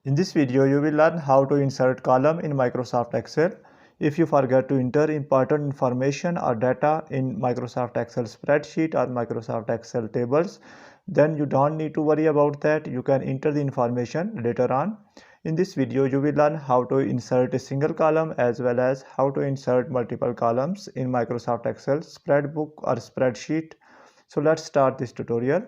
In this video, you will learn how to insert column in Microsoft Excel. If you forget to enter important information or data in Microsoft Excel spreadsheet or Microsoft Excel tables, then you don't need to worry about that. You can enter the information later on. In this video, you will learn how to insert a single column as well as how to insert multiple columns in Microsoft Excel spreadbook or spreadsheet. So let's start this tutorial.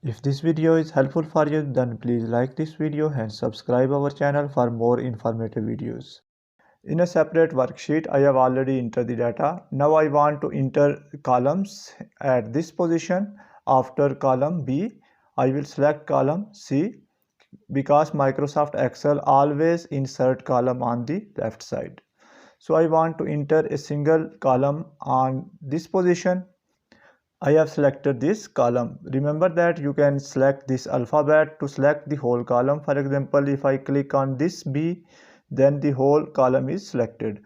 If this video is helpful for you, then please like this video and subscribe our channel for more informative videos. In a separate worksheet, I have already entered the data. Now I want to enter columns at this position. After column B, I will select column C because Microsoft Excel always insert column on the left side. So I want to enter a single column on this position. I have selected this column. Remember that you can select this alphabet to select the whole column. For example, if I click on this B, then the whole column is selected.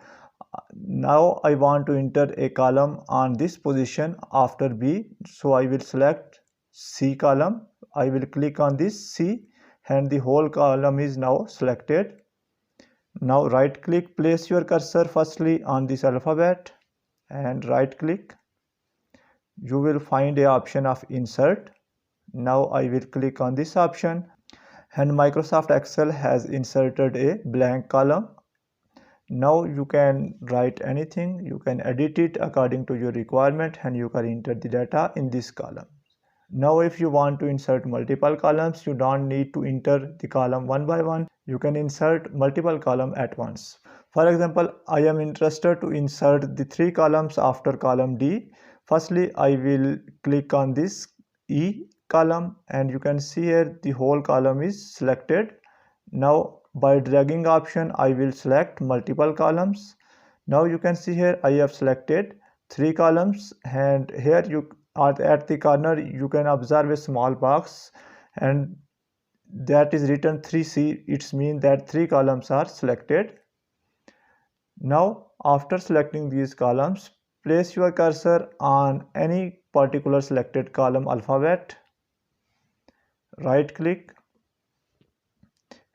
Now I want to enter a column on this position after B. So I will select C column. I will click on this C and the whole column is now selected. Now right click, place your cursor firstly on this alphabet and right click. You will find a option of insert. Now I will click on this option and Microsoft Excel has inserted a blank column. Now you can write anything, you can edit it according to your requirement and you can enter the data in this column. Now if you want to insert multiple columns, you don't need to enter the column one by one. You can insert multiple columns at once. For example, I am interested to insert the 3 columns after column D. Firstly, I will click on this E column and you can see here the whole column is selected. Now by dragging option, I will select multiple columns. Now you can see here I have selected 3 columns and here you are at the corner you can observe a small box and that is written 3C. It means that 3 columns are selected. Now after selecting these columns, place your cursor on any particular selected column alphabet, right click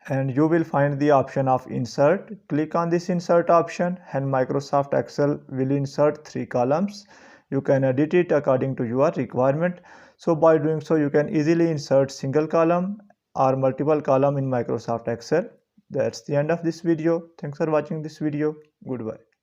and you will find the option of insert. Click on this insert option and Microsoft Excel will insert 3 columns. You can edit it according to your requirement. So by doing so, you can easily insert single column or multiple column in Microsoft Excel. That's the end of this video. Thanks for watching this video. Goodbye.